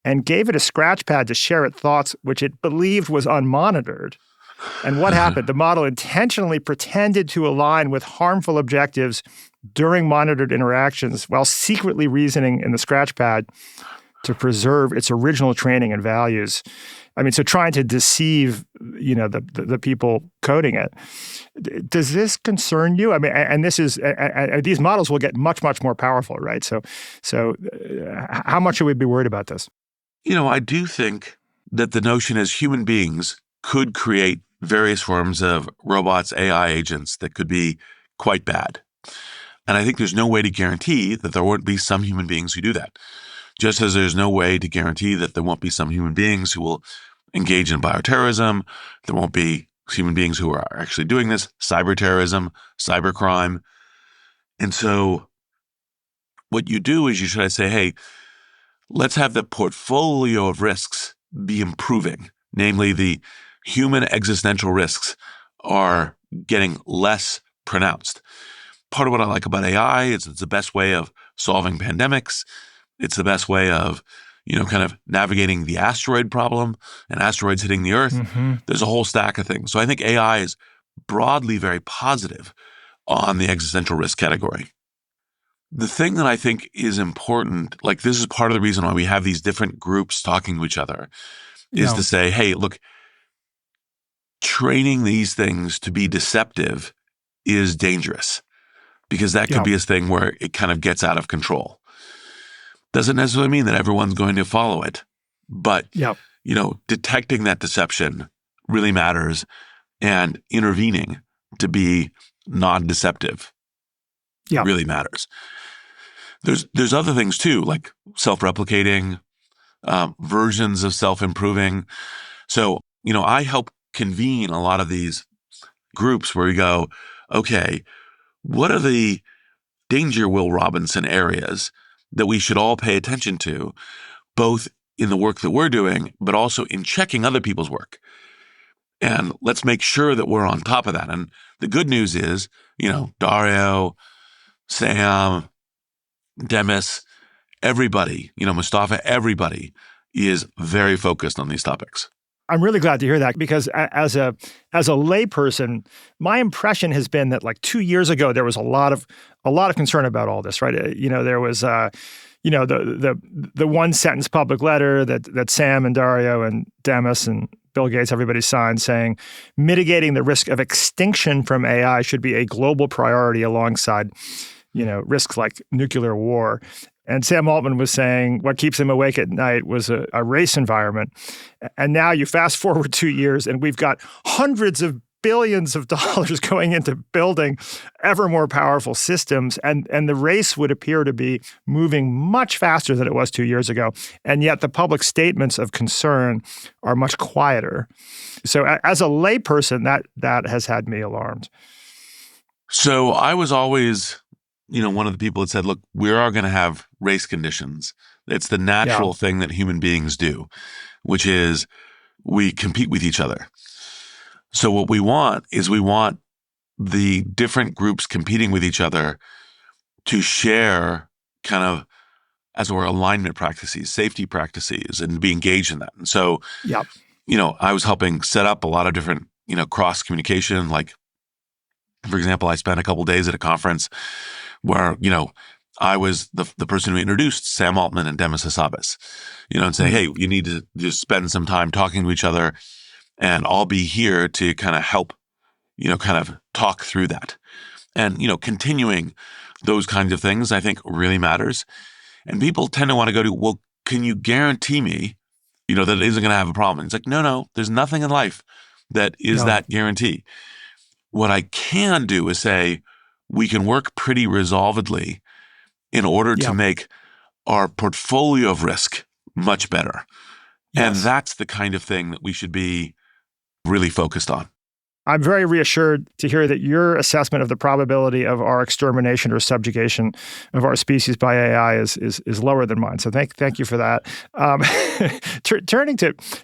and gave it a scratch pad to share its thoughts, which it believed was unmonitored. And what happened? The model intentionally pretended to align with harmful objectives during monitored interactions while secretly reasoning in the scratch pad to preserve its original training and values. I mean, so trying to deceive, the people coding it. Does this concern you? I mean, and this is, these models will get much, much more powerful, right? So how much should we be worried about this? I do think that the notion as human beings could create various forms of robots, AI agents that could be quite bad. And I think there's no way to guarantee that there won't be some human beings who do that. Just as there's no way to guarantee that there won't be some human beings who will engage in bioterrorism, there won't be human beings who are actually doing this, cyberterrorism, cybercrime. And so what you do is you try to say, hey, let's have the portfolio of risks be improving, namely the human existential risks are getting less pronounced. Part of what I like about AI is it's the best way of solving pandemics. It's the best way of, kind of navigating the asteroid problem and asteroids hitting the Earth. Mm-hmm. There's a whole stack of things. So I think AI is broadly very positive on the existential risk category. The thing that I think is important, like this is part of the reason why we have these different groups talking to each other, is to say, hey, look, training these things to be deceptive is dangerous because that could be a thing where it kind of gets out of control. Doesn't necessarily mean that everyone's going to follow it, but detecting that deception really matters, and intervening to be non-deceptive really matters. There's other things too, like self-replicating, versions of self-improving. So, I help convene a lot of these groups where we go, okay, what are the danger Will Robinson areas that we should all pay attention to, both in the work that we're doing, but also in checking other people's work. And let's make sure that we're on top of that. And the good news is, Dario, Sam, Demis, everybody, Mustafa, everybody is very focused on these topics. I'm really glad to hear that, because as a layperson, my impression has been that like 2 years ago there was a lot of concern about all this, right? There was the one sentence public letter that Sam and Dario and Demis and Bill Gates, everybody signed, saying mitigating the risk of extinction from AI should be a global priority alongside risks like nuclear war. And Sam Altman was saying what keeps him awake at night was a race environment. And now you fast forward 2 years and we've got hundreds of billions of dollars going into building ever more powerful systems. And the race would appear to be moving much faster than it was 2 years ago. And yet the public statements of concern are much quieter. So as a layperson, that has had me alarmed. So I was always, one of the people that said, look, we are going to have race conditions. It's the natural thing that human beings do, which is we compete with each other. So what we want is the different groups competing with each other to share kind of, as it were, alignment practices, safety practices, and be engaged in that. And so, I was helping set up a lot of different, cross communication. Like, for example, I spent a couple of days at a conference where, I was the person who introduced Sam Altman and Demis Hassabis, and say, hey, you need to just spend some time talking to each other, and I'll be here to kind of help, kind of talk through that. And, continuing those kinds of things, I think really matters. And people tend to want to go to, well, can you guarantee me, that it isn't going to have a problem? It's like, no, there's nothing in life that is that guarantee. What I can do is say, we can work pretty resolvedly in order to make our portfolio of risk much better. Yes. And that's the kind of thing that we should be really focused on. I'm very reassured to hear that your assessment of the probability of our extermination or subjugation of our species by AI is lower than mine. So thank you for that.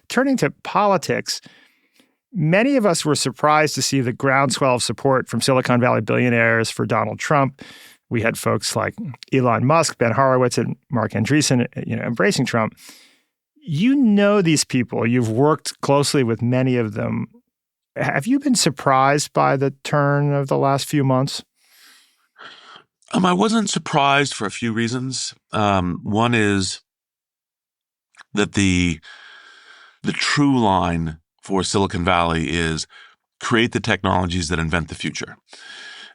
Turning to politics, many of us were surprised to see the groundswell of support from Silicon Valley billionaires for Donald Trump. We had folks like Elon Musk, Ben Horowitz, and Mark Andreessen, embracing Trump. You know these people. You've worked closely with many of them. Have you been surprised by the turn of the last few months? I wasn't surprised for a few reasons. One is that the true line for Silicon Valley is create the technologies that invent the future.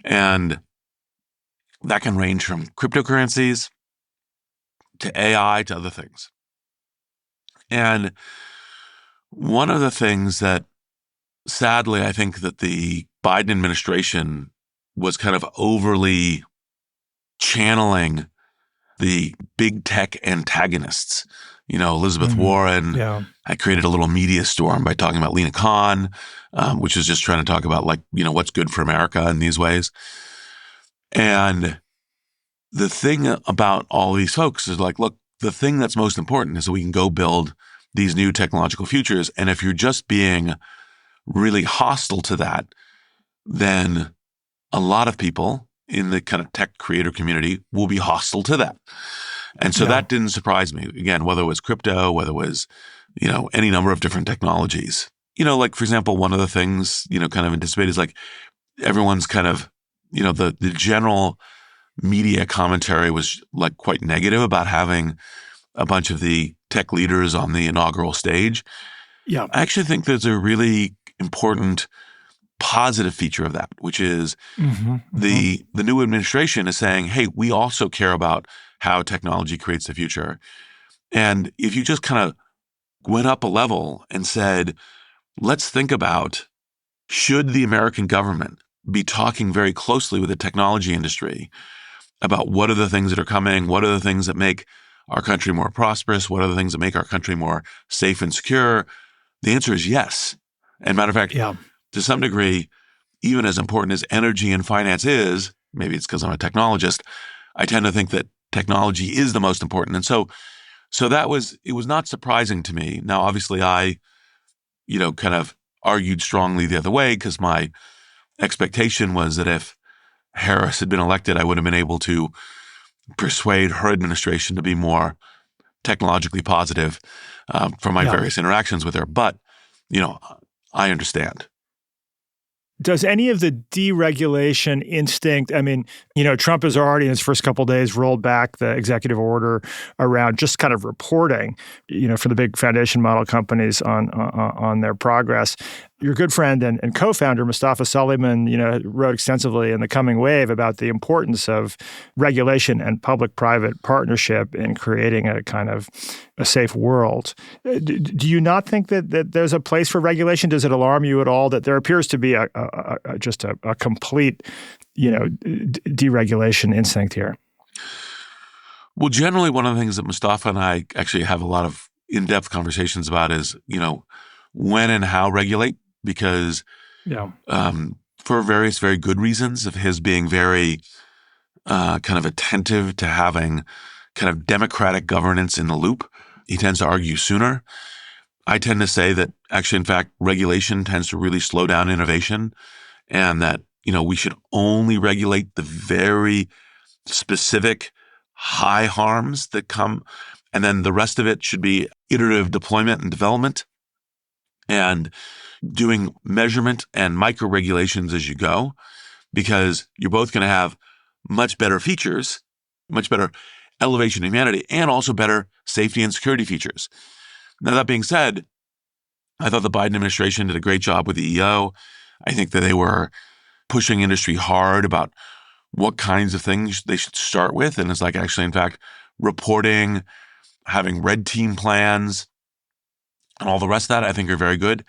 And that can range from cryptocurrencies to AI to other things. And one of the things that, sadly, I think that the Biden administration was kind of overly channeling the big tech antagonists. Elizabeth Warren had created a little media storm by talking about Lena Khan, which is just trying to talk about what's good for America in these ways. And the thing about all these folks is look, the thing that's most important is that we can go build these new technological futures. And if you're just being really hostile to that, then a lot of people in the kind of tech creator community will be hostile to that. And so that didn't surprise me. Again, whether it was crypto, whether it was, any number of different technologies. For example, one of the things, kind of anticipated is everyone's kind of, the general media commentary was quite negative about having a bunch of the tech leaders on the inaugural stage. Yeah. I actually think there's a really important positive feature of that, which is the new administration is saying, hey, we also care about how technology creates the future. And if you just kind of went up a level and said, let's think about, should the American government be talking very closely with the technology industry about what are the things that are coming, what are the things that make our country more prosperous, what are the things that make our country more safe and secure? The answer is yes. And matter of fact, to some degree, even as important as energy and finance is, maybe it's because I'm a technologist, I tend to think that technology is the most important. And so it was not surprising to me. Now, obviously, I, kind of argued strongly the other way because my expectation was that if Harris had been elected, I would have been able to persuade her administration to be more technologically positive from my various interactions with her. But, I understand. Does any of the deregulation instinct, Trump has already in his first couple of days rolled back the executive order around just kind of reporting, for the big foundation model companies on their progress. your good friend and co-founder Mustafa Suleyman, wrote extensively in The Coming Wave about the importance of regulation and public-private partnership in creating a kind of a safe world. Do you not think that there's a place for regulation? Does it alarm you at all that there appears to be just a complete, deregulation instinct here? Well, generally, one of the things that Mustafa and I actually have a lot of in-depth conversations about is, when and how regulate, because for various very good reasons of his being very kind of attentive to having kind of democratic governance in the loop, he tends to argue sooner. I tend to say that actually, in fact, regulation tends to really slow down innovation, and that, we should only regulate the very specific high harms that come, and then the rest of it should be iterative deployment and development and doing measurement and micro regulations as you go, because you're both going to have much better features, much better elevation of humanity, and also better safety and security features. Now, that being said, I thought the Biden administration did a great job with the EO. I think that they were pushing industry hard about what kinds of things they should start with. And it's like actually, in fact, reporting, having red team plans, and all the rest of that, I think are very good.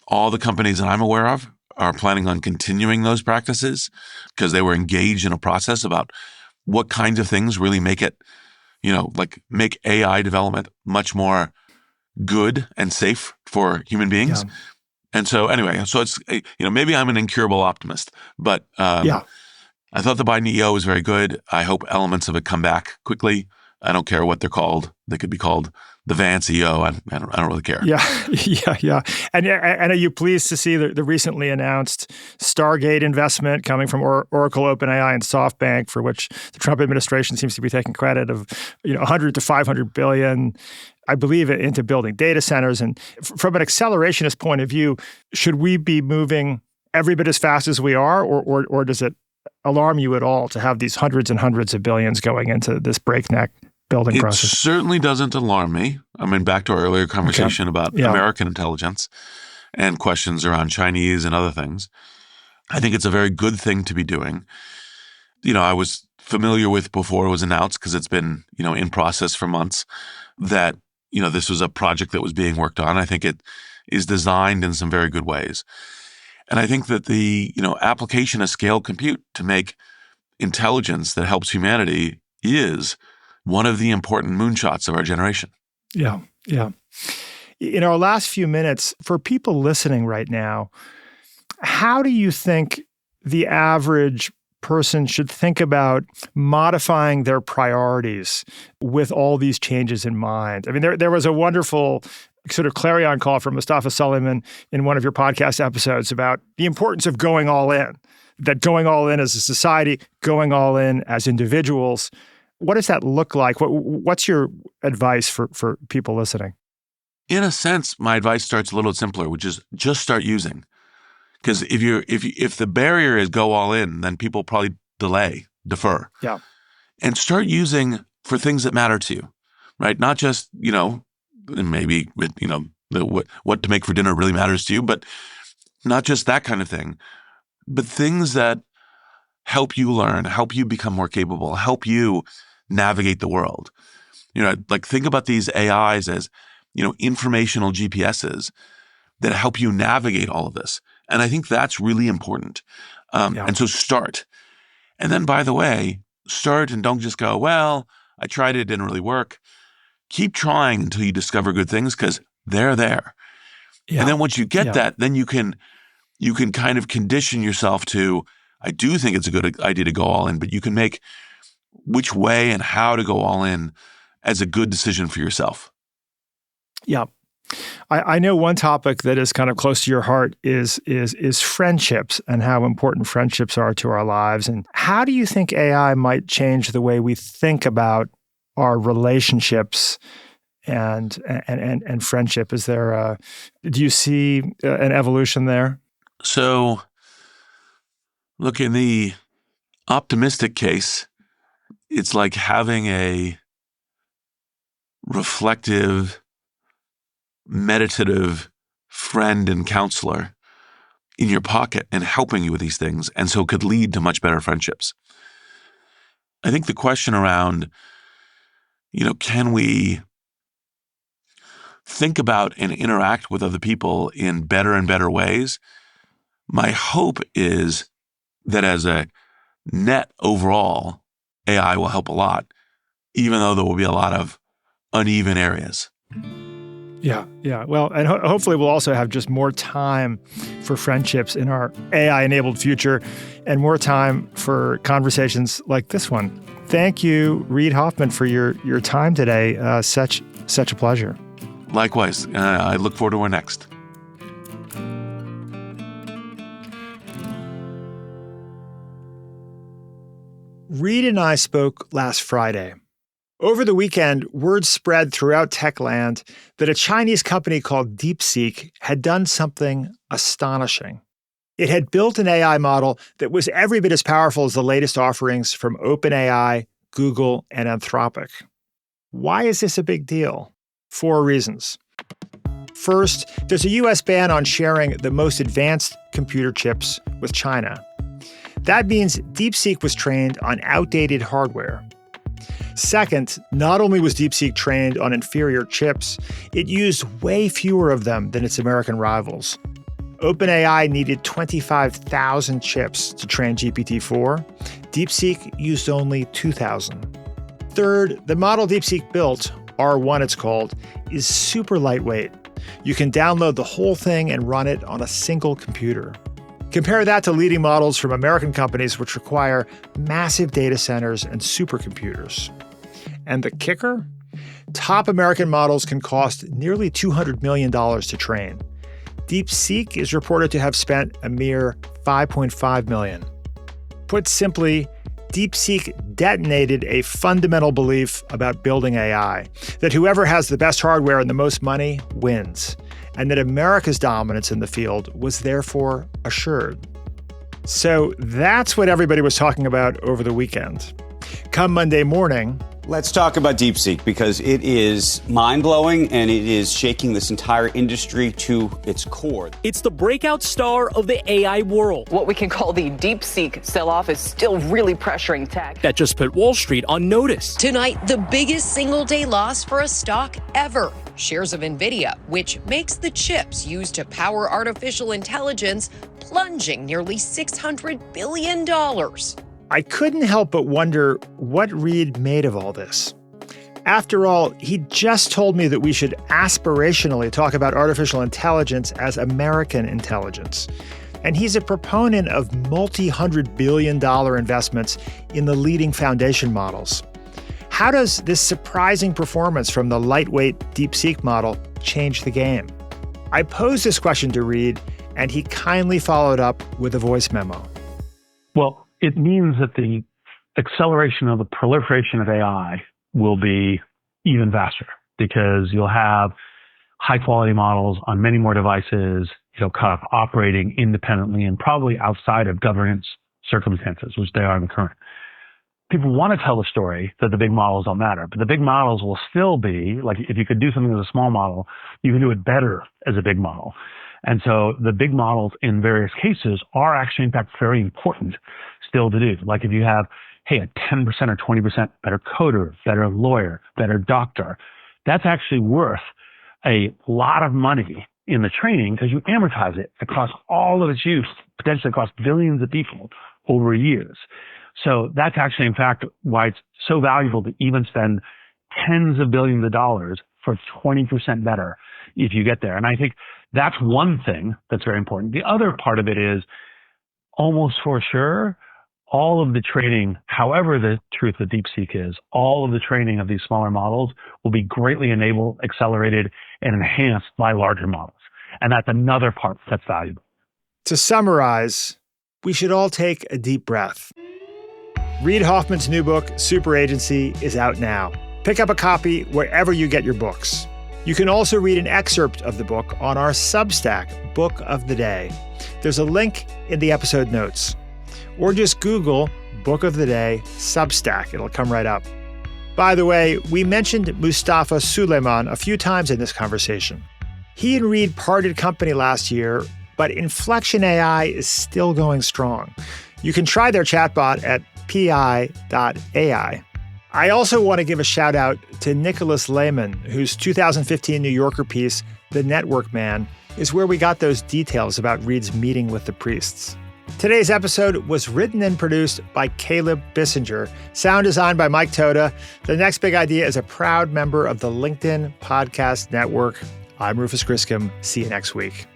All the companies that I'm aware of are planning on continuing those practices because they were engaged in a process about what kinds of things really make it, make AI development much more good and safe for human beings. Yeah. And so anyway, it's, maybe I'm an incurable optimist, but I thought the Biden EO was very good. I hope elements of it come back quickly. I don't care what they're called. They could be called the Vance EO. I don't really care. Yeah. And are you pleased to see the recently announced Stargate investment coming from Oracle, OpenAI, and SoftBank, for which the Trump administration seems to be taking credit of 100 to 500 billion, I believe, into building data centers? And from an accelerationist point of view, should we be moving every bit as fast as we are, or does it alarm you at all to have these hundreds and hundreds of billions going into this breakneck building process? It certainly doesn't alarm me. I mean, back to our earlier conversation about American intelligence and questions around Chinese and other things. I think it's a very good thing to be doing. I was familiar with before it was announced, because it's been, in process for months, that, this was a project that was being worked on. I think it is designed in some very good ways. And I think that the, application of scale compute to make intelligence that helps humanity is one of the important moonshots of our generation. Yeah. In our last few minutes, for people listening right now, how do you think the average person should think about modifying their priorities with all these changes in mind? I mean, there was a wonderful sort of clarion call from Mustafa Suleyman in one of your podcast episodes about the importance of going all in, that going all in as a society, going all in as individuals. What does that look like? What's your advice for people listening? In a sense, my advice starts a little simpler, which is just start using. Because if the barrier is go all in, then people probably defer. Yeah. And start using for things that matter to you, right? Not just, maybe, what to make for dinner really matters to you, but not just that kind of thing, but things that help you learn, help you become more capable, help you navigate the world. Think about these AIs as, informational GPSs that help you navigate all of this. And I think that's really important. And so start. And then, by the way, start and don't just go, well, I tried it, it didn't really work. Keep trying until you discover good things, because they're there. Yeah. And then once you get that, then you can kind of condition yourself to, I do think it's a good idea to go all in, but you can make which way and how to go all in as a good decision for yourself. Yeah. I know one topic that is kind of close to your heart is friendships and how important friendships are to our lives. And how do you think AI might change the way we think about our relationships and friendship? Is there do you see an evolution there? So, look, in the optimistic case, it's like having a reflective, meditative friend and counselor in your pocket and helping you with these things, and so could lead to much better friendships. I think the question around, can we think about and interact with other people in better and better ways? My hope is that as a net overall, AI will help a lot, even though there will be a lot of uneven areas. Yeah. Well, and hopefully we'll also have just more time for friendships in our AI-enabled future and more time for conversations like this one. Thank you, Reid Hoffman, for your time today. Such a pleasure. Likewise. I look forward to our next. Reid and I spoke last Friday. Over the weekend, word spread throughout tech land that a Chinese company called DeepSeek had done something astonishing. It had built an AI model that was every bit as powerful as the latest offerings from OpenAI, Google, and Anthropic. Why is this a big deal? 4 reasons. First, there's a U.S. ban on sharing the most advanced computer chips with China. That means DeepSeek was trained on outdated hardware. Second, not only was DeepSeek trained on inferior chips, it used way fewer of them than its American rivals. OpenAI needed 25,000 chips to train GPT-4. DeepSeek used only 2,000. Third, the model DeepSeek built, R1 it's called, is super lightweight. You can download the whole thing and run it on a single computer. Compare that to leading models from American companies which require massive data centers and supercomputers. And the kicker? Top American models can cost nearly $200 million to train. DeepSeek is reported to have spent a mere $5.5 million. Put simply, DeepSeek detonated a fundamental belief about building AI, that whoever has the best hardware and the most money wins, and that America's dominance in the field was therefore assured. So that's what everybody was talking about over the weekend. Come Monday morning, let's talk about DeepSeek, because it is mind-blowing and it is shaking this entire industry to its core. It's the breakout star of the AI world. What we can call the DeepSeek sell-off is still really pressuring tech. That just put Wall Street on notice. Tonight, the biggest single-day loss for a stock ever. Shares of NVIDIA, which makes the chips used to power artificial intelligence, plunging nearly $600 billion. I couldn't help but wonder what Reid made of all this. After all, he just told me that we should aspirationally talk about artificial intelligence as American intelligence. And he's a proponent of multi-$100 billion investments in the leading foundation models. How does this surprising performance from the lightweight DeepSeek model change the game? I posed this question to Reid, and he kindly followed up with a voice memo. Well, it means that the acceleration of the proliferation of AI will be even faster, because you'll have high quality models on many more devices, kind of operating independently and probably outside of governance circumstances, which they are in the current. People want to tell the story that the big models don't matter, but the big models will still be, like, if you could do something as a small model, you can do it better as a big model. And so the big models in various cases are actually, in fact, very important still to do. Like if you have, a 10% or 20% better coder, better lawyer, better doctor, that's actually worth a lot of money in the training, because you amortize it across all of its use, potentially across billions of people over years. So that's actually, in fact, why it's so valuable to even spend tens of billions of dollars for 20% better if you get there. And I think that's one thing that's very important. The other part of it is, almost for sure, all of the training, however the truth of DeepSeek is, all of the training of these smaller models will be greatly enabled, accelerated, and enhanced by larger models. And that's another part that's valuable. To summarize, we should all take a deep breath. Reid Hoffman's new book, Superagency, is out now. Pick up a copy wherever you get your books. You can also read an excerpt of the book on our Substack, Book of the Day. There's a link in the episode notes. Or just Google Book of the Day Substack. It'll come right up. By the way, we mentioned Mustafa Suleyman a few times in this conversation. He and Reid parted company last year, but Inflection AI is still going strong. You can try their chatbot at pi.ai. I also want to give a shout out to Nicholas Lehman, whose 2015 New Yorker piece, The Network Man, is where we got those details about Reid's meeting with the priests. Today's episode was written and produced by Caleb Bissinger, sound designed by Mike Toda. The Next Big Idea is a proud member of the LinkedIn Podcast Network. I'm Rufus Griscom. See you next week.